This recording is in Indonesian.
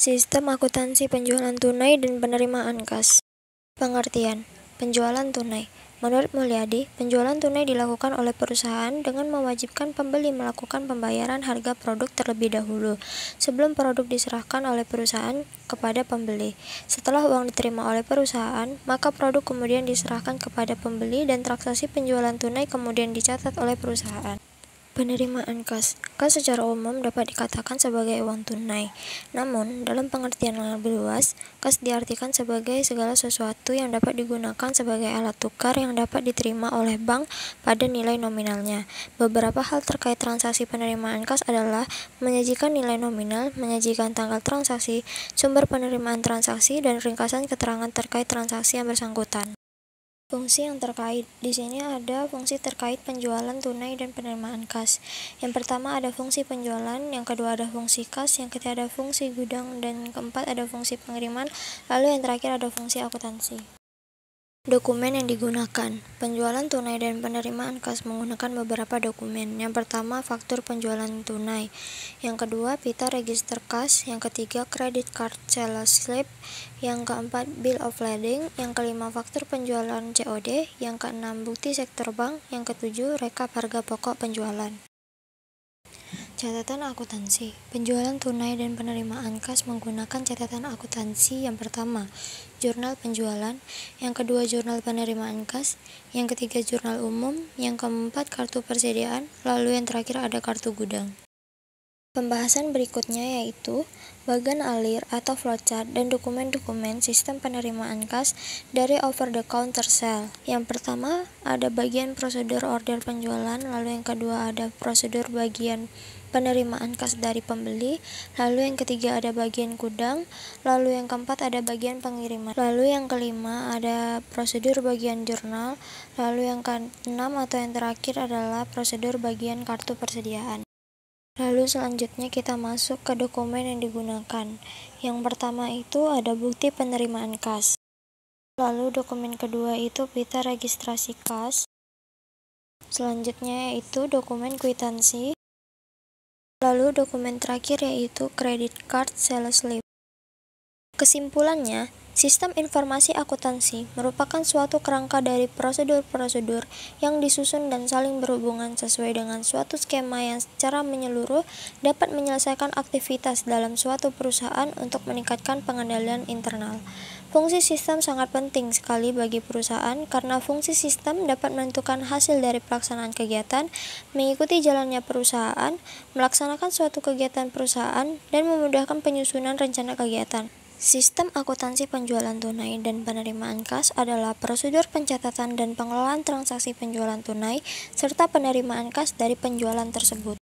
Sistem akuntansi penjualan tunai dan penerimaan kas. Pengertian: penjualan tunai. Menurut Mulyadi, penjualan tunai dilakukan oleh perusahaan dengan mewajibkan pembeli melakukan pembayaran harga produk terlebih dahulu, sebelum produk diserahkan oleh perusahaan kepada pembeli. Setelah uang diterima oleh perusahaan, maka produk kemudian diserahkan kepada pembeli dan transaksi penjualan tunai kemudian dicatat oleh perusahaan. Penerimaan kas. Kas secara umum dapat dikatakan sebagai uang tunai. Namun, dalam pengertian yang lebih luas, kas diartikan sebagai segala sesuatu yang dapat digunakan sebagai alat tukar yang dapat diterima oleh bank pada nilai nominalnya. Beberapa hal terkait transaksi penerimaan kas adalah menyajikan nilai nominal, menyajikan tanggal transaksi, sumber penerimaan transaksi, dan ringkasan keterangan terkait transaksi yang bersangkutan. Fungsi yang terkait. Di sini ada fungsi terkait penjualan tunai dan penerimaan kas. Yang pertama ada fungsi penjualan, yang kedua ada fungsi kas, yang ketiga ada fungsi gudang, dan yang keempat ada fungsi pengiriman, lalu yang terakhir ada fungsi akuntansi. Dokumen yang digunakan. Penjualan tunai dan penerimaan kas menggunakan beberapa dokumen. Yang pertama, faktur penjualan tunai. Yang kedua, pita register kas. Yang ketiga, credit card sales slip. Yang keempat, bill of lading. Yang kelima, faktur penjualan COD. Yang keenam, bukti sektor bank. Yang ketujuh, rekap harga pokok penjualan. Catatan akuntansi. Penjualan tunai dan penerimaan kas menggunakan catatan akuntansi. Yang pertama, jurnal penjualan. Yang kedua, jurnal penerimaan kas. Yang ketiga, jurnal umum. Yang keempat, kartu persediaan. Lalu yang terakhir ada kartu gudang. Pembahasan berikutnya yaitu bagan alir atau flowchart dan dokumen-dokumen sistem penerimaan kas dari over-the-counter sale. Yang pertama ada bagian prosedur order penjualan, lalu yang kedua ada prosedur bagian penerimaan kas dari pembeli, lalu yang ketiga ada bagian gudang, lalu yang keempat ada bagian pengiriman, lalu yang kelima ada prosedur bagian jurnal, lalu yang keenam atau yang terakhir adalah prosedur bagian kartu persediaan. Lalu selanjutnya kita masuk ke dokumen yang digunakan. Yang pertama itu ada bukti penerimaan kas. Lalu dokumen kedua itu pita registrasi kas. Selanjutnya yaitu dokumen kwitansi. Lalu dokumen terakhir yaitu credit card sales slip. Kesimpulannya, sistem informasi akuntansi merupakan suatu kerangka dari prosedur-prosedur yang disusun dan saling berhubungan sesuai dengan suatu skema yang secara menyeluruh dapat menyelesaikan aktivitas dalam suatu perusahaan untuk meningkatkan pengendalian internal. Fungsi sistem sangat penting sekali bagi perusahaan karena fungsi sistem dapat menentukan hasil dari pelaksanaan kegiatan, mengikuti jalannya perusahaan, melaksanakan suatu kegiatan perusahaan, dan memudahkan penyusunan rencana kegiatan. Sistem akuntansi penjualan tunai dan penerimaan kas adalah prosedur pencatatan dan pengelolaan transaksi penjualan tunai serta penerimaan kas dari penjualan tersebut.